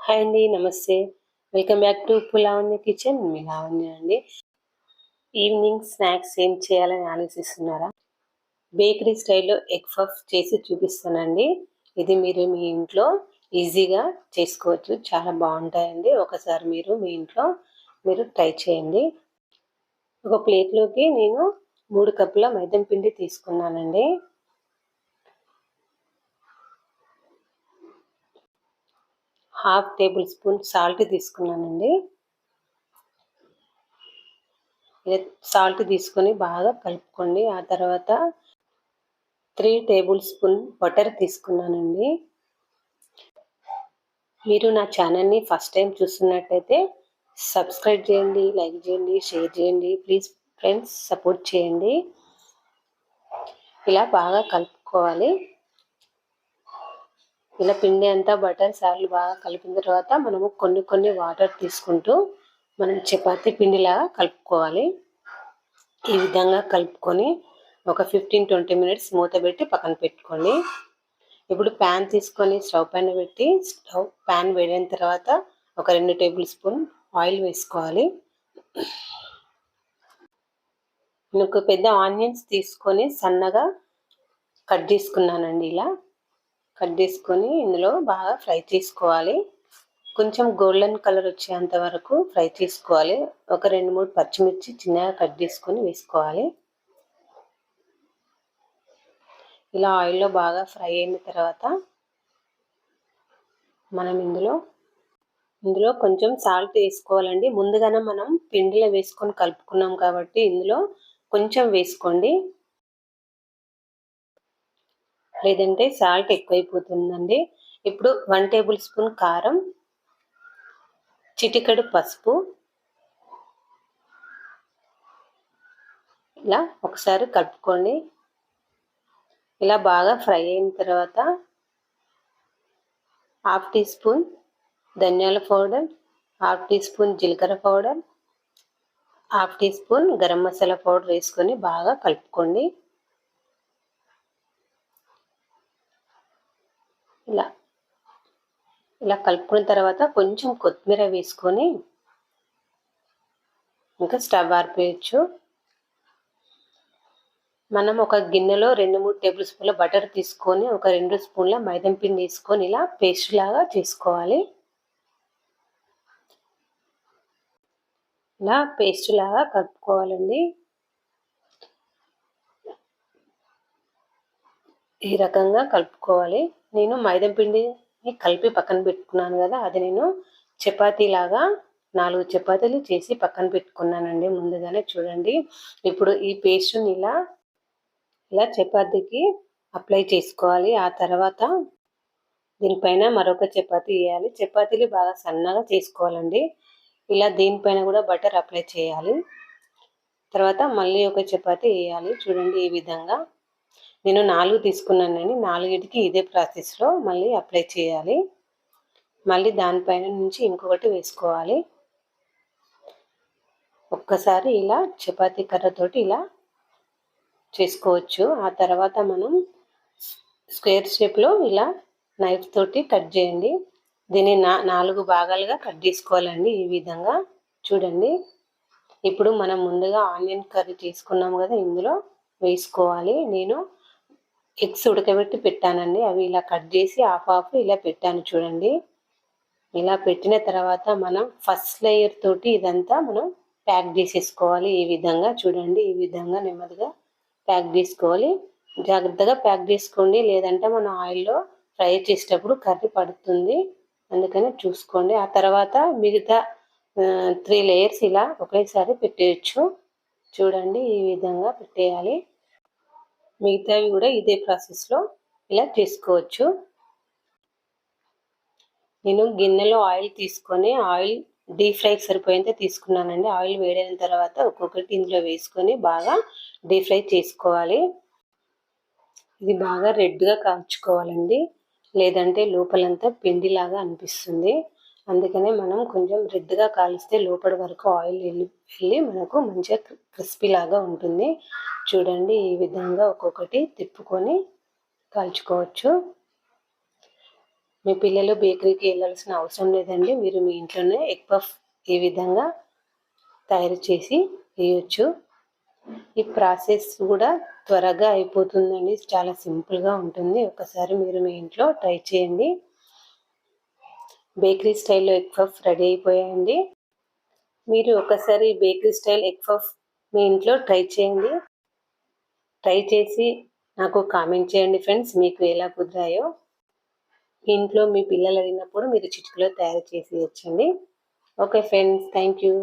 Hi అండి, నమస్తే. Welcome back to పులావన్య కిచెన్. మీ లావణ్య అండి. ఈవినింగ్ స్నాక్స్ ఏం చేయాలని ఆలోచిస్తున్నారా? బేకరీ స్టైల్లో ఎగ్ పఫ్ చేసి చూపిస్తానండి. ఇది మీరు మీ ఇంట్లో ఈజీగా చేసుకోవచ్చు. చాలా బాగుంటాయండి. ఒకసారి మీ ఇంట్లో ట్రై చేయండి. ఒక ప్లేట్లోకి నేను 3 కప్పుల మైదా పిండి తీసుకున్నానండి. హాఫ్ టేబుల్ స్పూన్ సాల్ట్ తీసుకున్నానండి. సాల్ట్ తీసుకొని బాగా కలుపుకోండి. ఆ తర్వాత 3 టేబుల్ స్పూన్ బటర్ తీసుకున్నానండి. మీరు నా ఛానల్ని ఫస్ట్ టైం చూస్తున్నట్టయితే సబ్స్క్రైబ్ చేయండి, లైక్ చేయండి, షేర్ చేయండి. ప్లీజ్ ఫ్రెండ్స్, సపోర్ట్ చేయండి. ఇలా బాగా కలుపుకోవాలి. ఇలా పిండి అంతా బటర్ సార్లు బాగా కలిపిన తర్వాత మనము కొన్ని వాటర్ తీసుకుంటూ మనం చపాతీ పిండిలాగా కలుపుకోవాలి. ఈ విధంగా కలుపుకొని ఒక 15-20 మినిట్స్ మూత పెట్టి పక్కన పెట్టుకోండి. ఇప్పుడు ప్యాన్ తీసుకొని స్టవ్ పైన పెట్టి ప్యాన్ వేడిన తర్వాత ఒక 2 టేబుల్ స్పూన్ ఆయిల్ వేసుకోవాలి. నేను ఒక పెద్ద ఆనియన్స్ తీసుకొని సన్నగా కట్ చేసుకున్నానండి. ఇలా కట్ చేసుకొని ఇందులో బాగా ఫ్రై చేసుకోవాలి. కొంచెం గోల్డెన్ కలర్ వచ్చేంత వరకు ఫ్రై చేసుకోవాలి. ఒక 2-3 పచ్చిమిర్చి చిన్నగా కట్ చేసుకొని వేసుకోవాలి. ఇలా ఆయిల్లో బాగా ఫ్రై అయిన తర్వాత మనం ఇందులో కొంచెం సాల్ట్ వేసుకోవాలండి. ముందుగానే మనం పిండిలో వేసుకొని కలుపుకున్నాం కాబట్టి ఇందులో కొంచెం వేసుకోండి, లేదంటే సాల్ట్ ఎక్కువైపోతుందండి. ఇప్పుడు 1 టేబుల్ స్పూన్ కారం, చిటికెడు పసుపు, ఇలా ఒకసారి కలుపుకోండి. ఇలా బాగా ఫ్రై అయిన తర్వాత హాఫ్ టీ స్పూన్ ధనియాల పౌడర్, హాఫ్ టీ స్పూన్ జీలకర్ర powder, half teaspoon garam masala powder వేసుకొని బాగా కలుపుకోండి. ఇలా కలుపుకున్న తర్వాత కొంచెం కొత్తిమీర వేసుకొని ఇంకా స్టవ్ ఆర్పేయచ్చు. మనం ఒక గిన్నెలో 2-3 టేబుల్ స్పూన్ల బటర్ తీసుకొని ఒక 2 స్పూన్ల మైదా పిండి వేసుకొని ఇలా పేస్ట్ లాగా చేసుకోవాలి. ఇలా పేస్ట్ లాగా కలుపుకోవాలండి. ఈ రకంగా కలుపుకోవాలి. నేను మైదా పిండిని కలిపి పక్కన పెట్టుకున్నాను కదా, అది నేను చపాతీలాగా 4 చపాతీలు చేసి పక్కన పెట్టుకున్నానండి ముందుగానే. చూడండి, ఇప్పుడు ఈ పేస్ట్ని ఇలా చపాతీకి అప్లై చేసుకోవాలి. ఆ తర్వాత దీనిపైన మరొక చపాతీ వేయాలి. చపాతీలు బాగా సన్నగా చేసుకోవాలండి. ఇలా దీనిపైన కూడా బటర్ అప్లై చేయాలి. తర్వాత మళ్ళీ ఒక చపాతీ వేయాలి. చూడండి, ఈ విధంగా నేను 4 తీసుకున్నానండి. 4కి ఇదే ప్రాసెస్లో మళ్ళీ అప్లై చేయాలి. మళ్ళీ దానిపైన నుంచి ఇంకొకటి వేసుకోవాలి. ఒక్కసారి ఇలా చపాతీ కర్రతోటి ఇలా చేసుకోవచ్చు. ఆ తర్వాత మనం స్క్వేర్ షేప్లో ఇలా నైఫ్ తోటి కట్ చేయండి. దీన్ని 4 భాగాలుగా కట్ చేసుకోవాలండి. ఈ విధంగా చూడండి. ఇప్పుడు మనం ముందుగా ఆనియన్ కర్రీ చేసుకున్నాం కదా, ఇందులో వేసుకోవాలి. నేను ఎగ్స్ ఉడకబెట్టి పెట్టానండి. అవి ఇలా కట్ చేసి హాఫ్ ఇలా పెట్టాను. చూడండి, ఇలా పెట్టిన తర్వాత మనం ఫస్ట్ లేయర్ తోటి ఇదంతా మనం ప్యాక్ చేసేసుకోవాలి. ఈ విధంగా చూడండి, ఈ విధంగా నెమ్మదిగా ప్యాక్ చేసుకోవాలి. జాగ్రత్తగా ప్యాక్ చేసుకోండి, లేదంటే మనం ఆయిల్లో ఫ్రై చేసేటప్పుడు కర్రీ పడుతుంది. అందుకని చూసుకోండి. ఆ తర్వాత మిగతా 3 లేయర్స్ ఇలా ఒకేసారి పెట్టేయచ్చు. చూడండి, ఈ విధంగా పెట్టేయాలి. మిగతావి కూడా ఇదే ప్రాసెస్లో ఇలా చేసుకోవచ్చు. నేను గిన్నెలో ఆయిల్ తీసుకొని ఆయిల్ డీప్ ఫ్రైకి సరిపోయేంత తీసుకున్నానండి. ఆయిల్ వేడైన తర్వాత ఒక్కొక్కటి ఇందులో వేసుకొని బాగా డీప్ ఫ్రై చేసుకోవాలి. ఇది బాగా రెడ్గా కాల్చుకోవాలండి, లేదంటే లోపలంతా పిండిలాగా అనిపిస్తుంది. అందుకనే మనం కొంచెం రెడ్గా కాలిస్తే లోపలి వరకు ఆయిల్ వెళ్ళి మనకు మంచిగా క్రిస్పీ లాగా ఉంటుంది. చూడండి, ఈ విధంగా ఒక్కొక్కటి తిప్పుకొని కాల్చుకోవచ్చు. మీ పిల్లలు బేకరీకి వెళ్ళాల్సిన అవసరం లేదండి. మీరు మీ ఇంట్లోనే ఎగ్ పఫ్ ఈ విధంగా తయారు చేసి వేయొచ్చు. ఈ ప్రాసెస్ కూడా త్వరగా అయిపోతుందండి. చాలా సింపుల్గా ఉంటుంది. ఒకసారి మీరు మీ ఇంట్లో ట్రై చేయండి. బేకరీ స్టైల్లో ఎగ్ పఫ్ రెడీ అయిపోయాయండి. మీరు ఒకసారి బేకరీ స్టైల్ ఎగ్ పఫ్ మీ ఇంట్లో ట్రై చేయండి. ట్రై చేసి నాకు కామెంట్ చేయండి ఫ్రెండ్స్, మీకు ఎలా కుదిరాయో. ఇంట్లో మీ పిల్లలు అడిగినప్పుడు మీరు చిటికలో తయారు చేసి ఇచ్చండి. Okay friends, thank you.